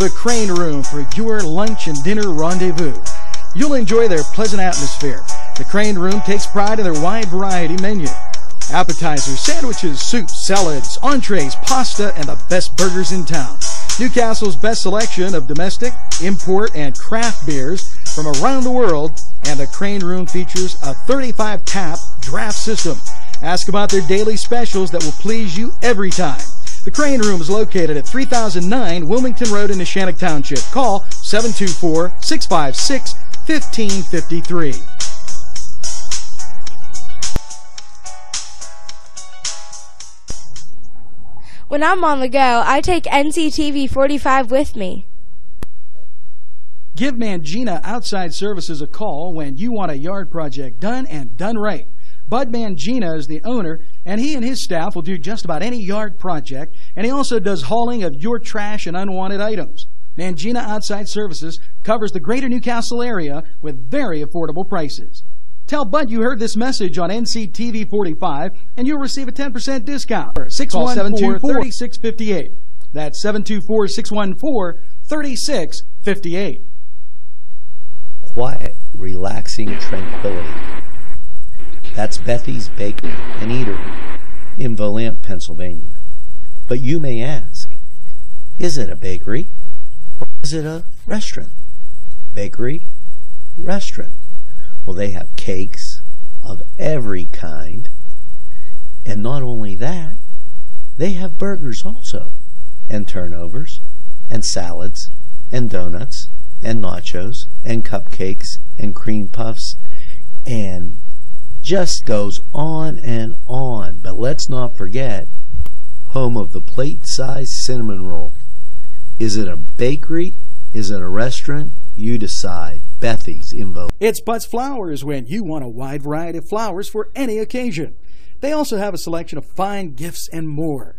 The Crane Room for your lunch and dinner rendezvous. You'll enjoy their pleasant atmosphere. The Crane Room takes pride in their wide variety menu. Appetizers, sandwiches, soups, salads, entrees, pasta, and the best burgers in town. Newcastle's best selection of domestic, import, and craft beers from around the world, and the Crane Room features a 35-tap draft system. Ask about their daily specials that will please you every time. The Crane Room is located at 3009 Wilmington Road in Neshannock Township. Call 724-656-1553. When I'm on the go, I take NCTV45 with me. Give Mangina Outside Services a call when you want a yard project done and done right. Bud Mangina is the owner, and he and his staff will do just about any yard project, and he also does hauling of your trash and unwanted items. Mangina Outside Services covers the greater Newcastle area with very affordable prices. Tell Bud you heard this message on NCTV45, and you'll receive a 10% discount. 614-3658. That's 724-614-3658. Quiet, relaxing tranquility. That's Bethy's Bakery and Eatery in Volant, Pennsylvania. But you may ask, is it a bakery or is it a restaurant? Bakery, restaurant. Well, they have cakes of every kind. And not only that, they have burgers also, and turnovers, and salads, and donuts, and nachos, and cupcakes, and cream puffs, and just goes on and on. But let's not forget, home of the plate-sized cinnamon roll. Is it a bakery? Is it a restaurant? You decide. Bethy's in Volant. It's Bud's Flowers when you want a wide variety of flowers for any occasion. They also have a selection of fine gifts and more.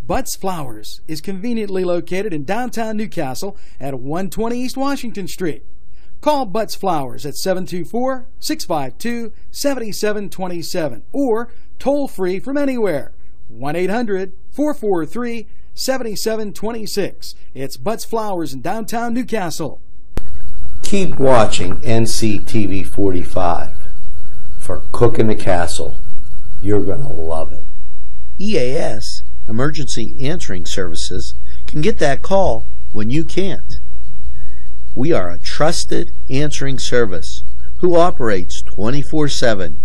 Bud's Flowers is conveniently located in downtown Newcastle at 120 East Washington Street. Call Bud's Flowers at 724-652-7727 or toll free from anywhere, 1-800-443-7726. It's Bud's Flowers in downtown Newcastle. Keep watching NCTV45 for Cooking the Castle. You're going to love it. EAS, Emergency Answering Services, can get that call when you can't. We are a trusted answering service who operates 24/7.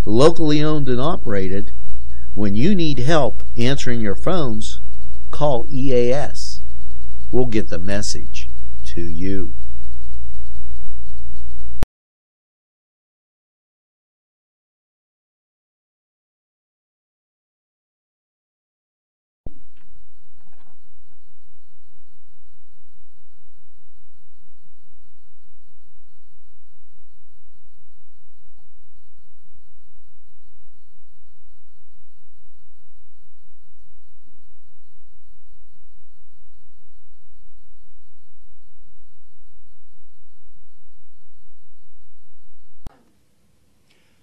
Locally owned and operated. When you need help answering your phones, call EAS. We'll get the message to you.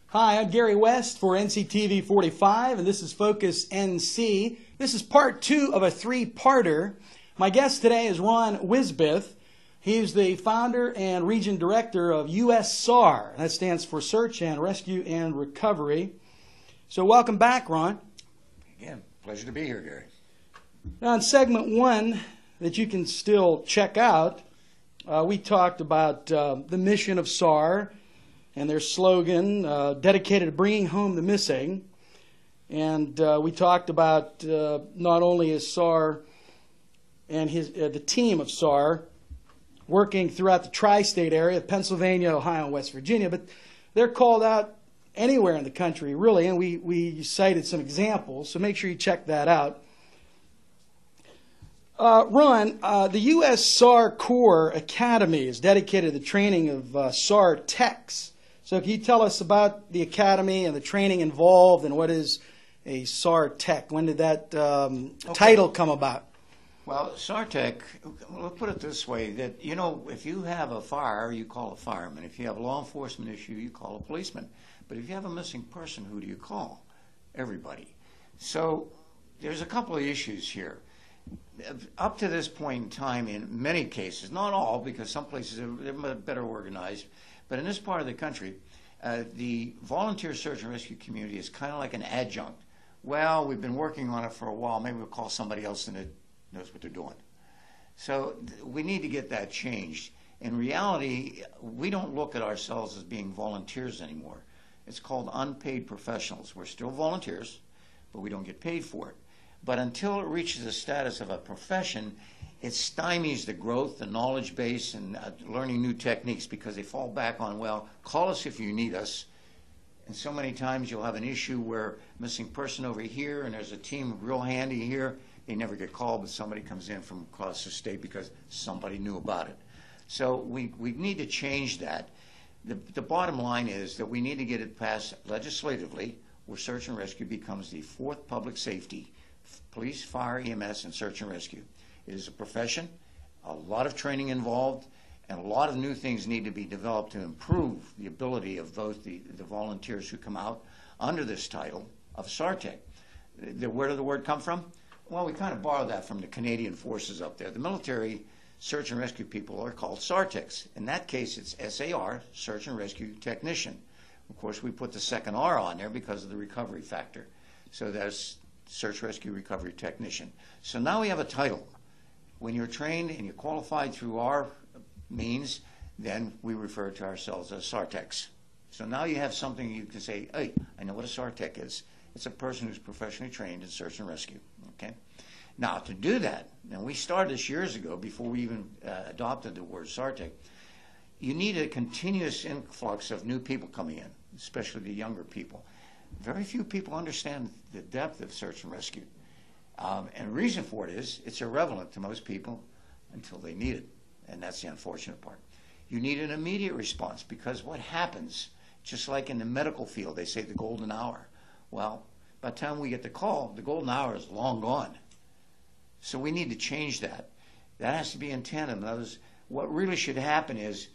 Hi, I'm Gary West for NCTV45, and this is FocusNC. This is part 2 of a 3-parter. My guest today is Ron Wisbith. He's the founder and region director of SARR. That stands for Search and Rescue and Recovery. So welcome back, Ron. Again, pleasure to be here, Gary. Now, in segment 1 that you can still check out, we talked about the mission of SARR and their slogan, dedicated to bringing home the missing. And we talked about not only is SARR and the team of SARR working throughout the tri-state area of Pennsylvania, Ohio, and West Virginia, but they're called out anywhere in the country, really, and we cited some examples, so make sure you check that out. Ron, the U.S. SARR Corps Academy is dedicated to the training of SARR techs. So can you tell us about the academy and the training involved and what is a SARR tech? When did that title come about? Well, SARR tech, we'll put it this way, that, you know, if you have a fire, you call a fireman. If you have a law enforcement issue, you call a policeman. But if you have a missing person, who do you call? Everybody. So there's a couple of issues here. Up to this point in time, in many cases, not all, because some places they're better organized, but in this part of the country, the volunteer search and rescue community is kind of like an adjunct. Well, we've been working on it for a while. Maybe we'll call somebody else that knows what they're doing. So we need to get that changed. In reality, we don't look at ourselves as being volunteers anymore. It's called unpaid professionals. We're still volunteers, but we don't get paid for it. But until it reaches the status of a profession, it stymies the growth, the knowledge base, and learning new techniques, because they fall back on, well, call us if you need us. And so many times you'll have an issue where missing person over here, and there's a team real handy here. They never get called, but somebody comes in from across the state because somebody knew about it. So we need to change that. The bottom line is that we need to get it passed legislatively, where search and rescue becomes the fourth public safety: police, fire, EMS, and search and rescue. It is a profession, a lot of training involved, and a lot of new things need to be developed to improve the ability of both the volunteers who come out under this title of SARTEC. Where did the word come from? Well, we kind of borrowed that from the Canadian forces up there. The military search and rescue people are called SARTECs. In that case, it's SAR, Search and Rescue Technician. Of course, we put the second R on there because of the recovery factor. So that's Search, Rescue, Recovery Technician. So now we have a title. When you're trained and you're qualified through our means, then we refer to ourselves as SARTECs. So now you have something you can say, hey, I know what a SARTEC is. It's a person who's professionally trained in search and rescue. Okay. Now, to do that, and we started this years ago before we even adopted the word SARTEC, you need a continuous influx of new people coming in, especially the younger people. Very few people understand the depth of search and rescue. And the reason for it is it's irrelevant to most people until they need it, and that's the unfortunate part. You need an immediate response, because what happens, just like in the medical field, they say the golden hour. Well, by the time we get the call, the golden hour is long gone. So we need to change that. That has to be in tandem. In other words, what really should happen is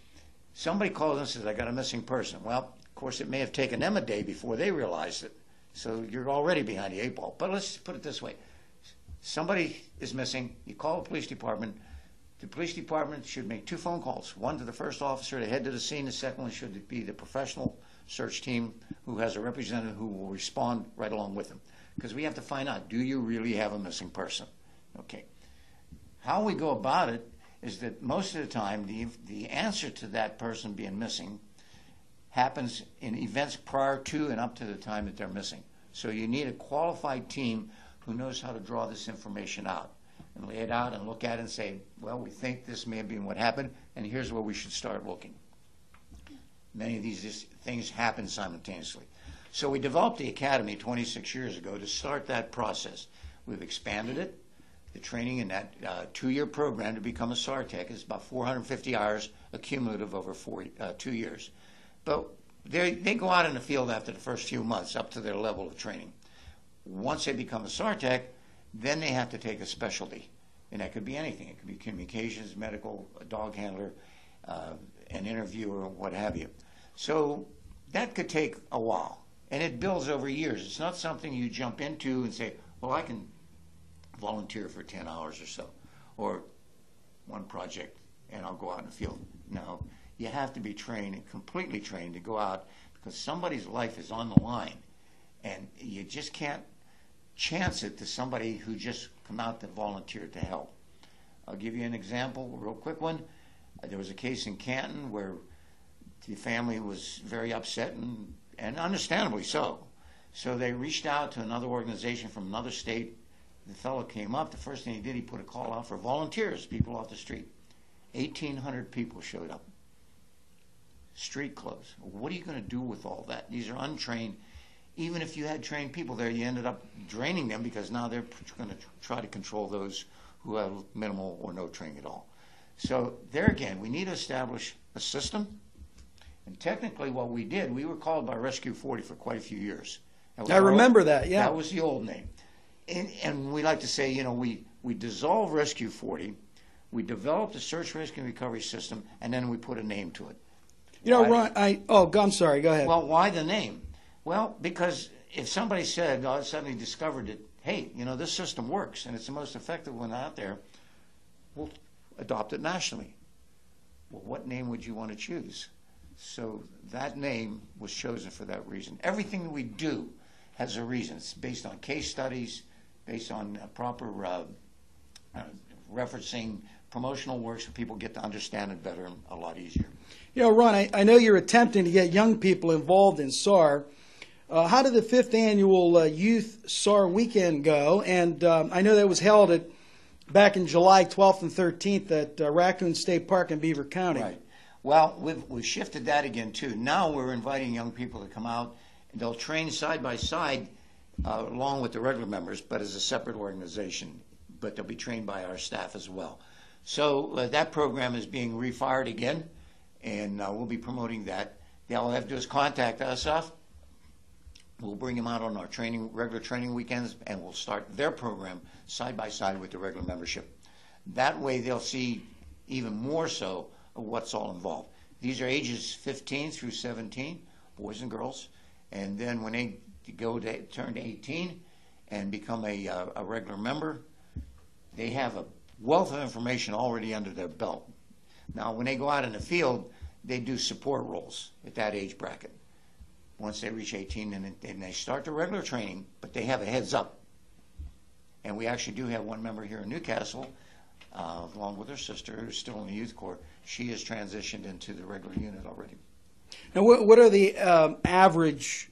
somebody calls and says, I got a missing person. Well, of course, it may have taken them a day before they realized it. So you're already behind the 8 ball. But let's put it this way. Somebody is missing. You call the police department. The police department should make 2 phone calls. One to the first officer to head to the scene. The second one should be the professional search team who has a representative who will respond right along with them. Because we have to find out, do you really have a missing person? Okay. How we go about it is that most of the time the answer to that person being missing happens in events prior to and up to the time that they're missing. So you need a qualified team who knows how to draw this information out and lay it out and look at it and say, well, we think this may have been what happened, and here's where we should start looking. Many of these things happen simultaneously. So we developed the Academy 26 years ago to start that process. We've expanded it. The training in that 2-year program to become a SARTEC is about 450 hours accumulative over 2 years. But they go out in the field after the first few months up to their level of training. Once they become a SARTEC, then they have to take a specialty. And that could be anything. It could be communications, medical, a dog handler, an interviewer, what have you. So that could take a while. And it builds over years. It's not something you jump into and say, well, I can volunteer for 10 hours or so, or one project, and I'll go out in the field. No, you have to be trained, completely trained, to go out, because somebody's life is on the line, and you just can't chance it to somebody who just come out to volunteer to help. I'll give you an example, a real quick one. There was a case in Canton where the family was very upset, and understandably so. So they reached out to another organization from another state. The fellow came up. The first thing he did, he put a call out for volunteers, people off the street. 1,800 people showed up. Street closed. What are you going to do with all that? These are untrained. Even if you had trained people there, you ended up draining them, because now they're going to try to control those who have minimal or no training at all. So there again, we need to establish a system. And technically what we did, we were called by Rescue 40 for quite a few years. I remember that, yeah. That was the old name. And we like to say, you know, we dissolved Rescue 40, we developed a search, rescue, and recovery system, and then we put a name to it. You know, Ron, I'm sorry, go ahead. Well, why the name? Well, because if somebody said, oh, I suddenly discovered that, hey, you know, this system works and it's the most effective one out there, we'll adopt it nationally. Well, what name would you want to choose? So that name was chosen for that reason. Everything that we do has a reason. It's based on case studies, based on proper referencing promotional works so people get to understand it better and a lot easier. You know, Ron, I know you're attempting to get young people involved in SARR. How did the 5th annual Youth SARR Weekend go? And I know that was held back in July 12th and 13th at Raccoon State Park in Beaver County. Right. Well, we've shifted that again, too. Now we're inviting young people to come out, and they'll train side by side along with the regular members, but as a separate organization. But they'll be trained by our staff as well. So that program is being refired again, and we'll be promoting that. All they have to do is contact us. We'll bring them out on our regular training weekends, and we'll start their program side by side with the regular membership. That way they'll see even more so of what's all involved. These are ages 15 through 17, boys and girls, and then when they turn 18 and become a regular member, they have a wealth of information already under their belt. Now, when they go out in the field, they do support roles at that age bracket. Once they reach 18, and they start the regular training, but they have a heads up. And we actually do have one member here in Newcastle, along with her sister, who's still in the youth corps. She has transitioned into the regular unit already. Now, what are the average,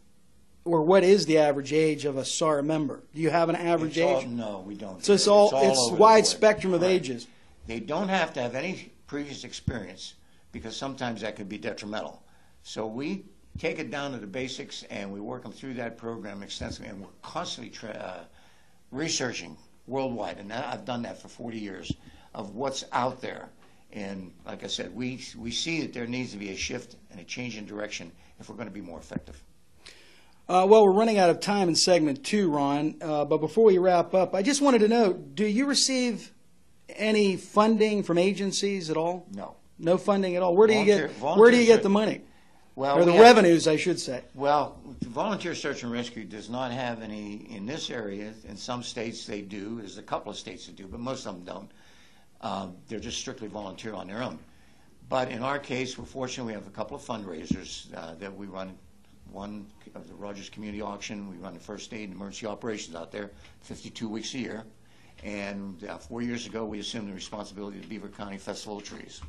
or what is the average age of a SARR member? Do you have an average age? No, we don't. So it's wide spectrum of ages. They don't have to have any previous experience, because sometimes that could be detrimental. So we take it down to the basics, and we work them through that program extensively, and we're constantly researching worldwide, and I've done that for 40 years, of what's out there. And like I said, we see that there needs to be a shift and a change in direction if we're going to be more effective. Well, we're running out of time in segment 2, Ron, but before we wrap up, I just wanted to know, do you receive any funding from agencies at all? No. No funding at all? Where do you get the money? Well, or the revenues, I should say. Well, volunteer search and rescue does not have any in this area. In some states they do. There's a couple of states that do, but most of them don't. They're just strictly volunteer on their own. But in our case, we're fortunate we have a couple of fundraisers that we run. One of the Rogers Community Auction. We run the first aid and emergency operations out there 52 weeks a year. And 4 years ago, we assumed the responsibility of the Beaver County Festival of Trees.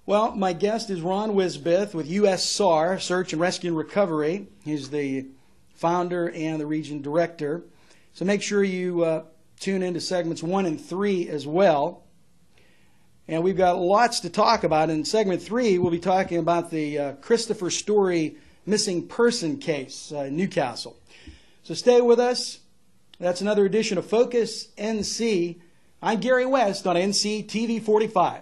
Well, my guest is Ron Wisbith with U.S. SARR, Search and Rescue and Recovery. He's the founder and the region director. So make sure you tune into segments 1 and 3 as well. And we've got lots to talk about. In segment 3, we'll be talking about the Christopher Story missing person case in Newcastle. So stay with us. That's another edition of Focus NC. I'm Gary West on NCTV45.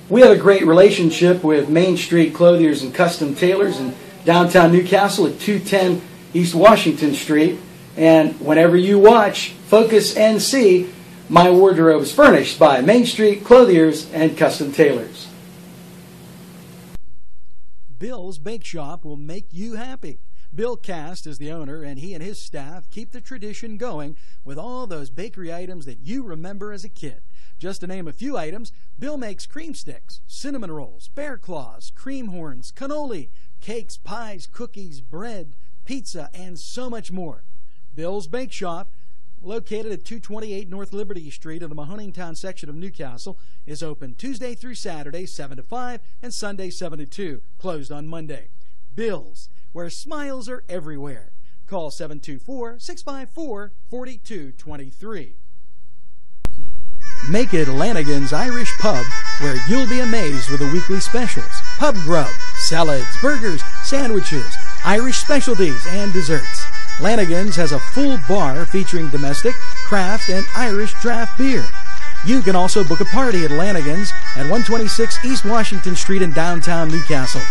We have a great relationship with Main Street Clothiers and Custom Tailors in downtown Newcastle at 210 East Washington Street. And whenever you watch Focus NC, my wardrobe is furnished by Main Street Clothiers and Custom Tailors. Bill's Bake Shop will make you happy. Bill Cast is the owner, and he and his staff keep the tradition going with all those bakery items that you remember as a kid. Just to name a few items, Bill makes cream sticks, cinnamon rolls, bear claws, cream horns, cannoli, cakes, pies, cookies, bread, pizza, and so much more. Bill's Bake Shop, located at 228 North Liberty Street in the Mahoningtown section of Newcastle, is open Tuesday through Saturday, 7 to 5, and Sunday, 7 to 2, closed on Monday. Bill's, where smiles are everywhere. Call 724-654-4223. Make it Lanigan's Irish Pub, where you'll be amazed with the weekly specials. Pub grub, salads, burgers, sandwiches, Irish specialties, and desserts. Lanigan's has a full bar featuring domestic, craft, and Irish draft beer. You can also book a party at Lanigan's at 126 East Washington Street in downtown Newcastle.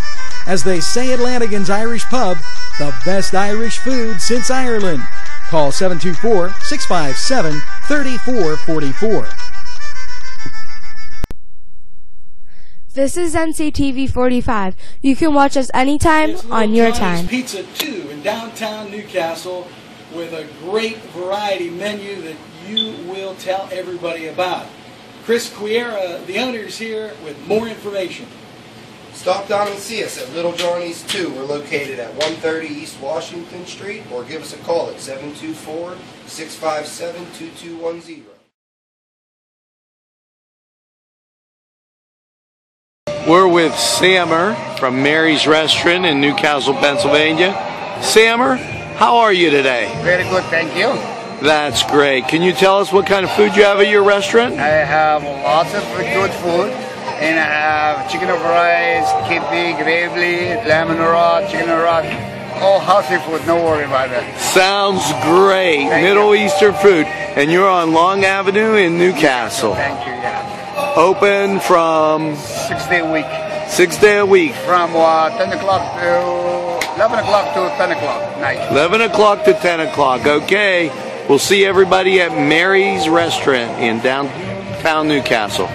As they say at Lanigan's Irish Pub, the best Irish food since Ireland. Call 724-657-3444. This is NCTV45. You can watch us anytime on your time. Pizza 2 in downtown Newcastle. with a great variety menu that you will tell everybody about. Chris Quiera, the owner, is here with more information. Stop down and see us at Little Johnny's 2. We're located at 130 East Washington Street, or give us a call at 724-657-2210. We're with SARR from Mary's Restaurant in Newcastle, Pennsylvania. SARR, how are you today? Very good, thank you. That's great. Can you tell us what kind of food you have at your restaurant? I have lots of good food, and I have chicken over rice, kippy, gravy, lemon raw, chicken raw, all healthy food, no worry about that. Sounds great. Middle Eastern food. And you're on Long Avenue in Newcastle. Thank you, yeah. Open from 6 day a week. 6 day a week. From 10 o'clock to 11 o'clock to 10 o'clock night. 11 o'clock to 10 o'clock. Okay. We'll see everybody at Mary's Restaurant in downtown Newcastle.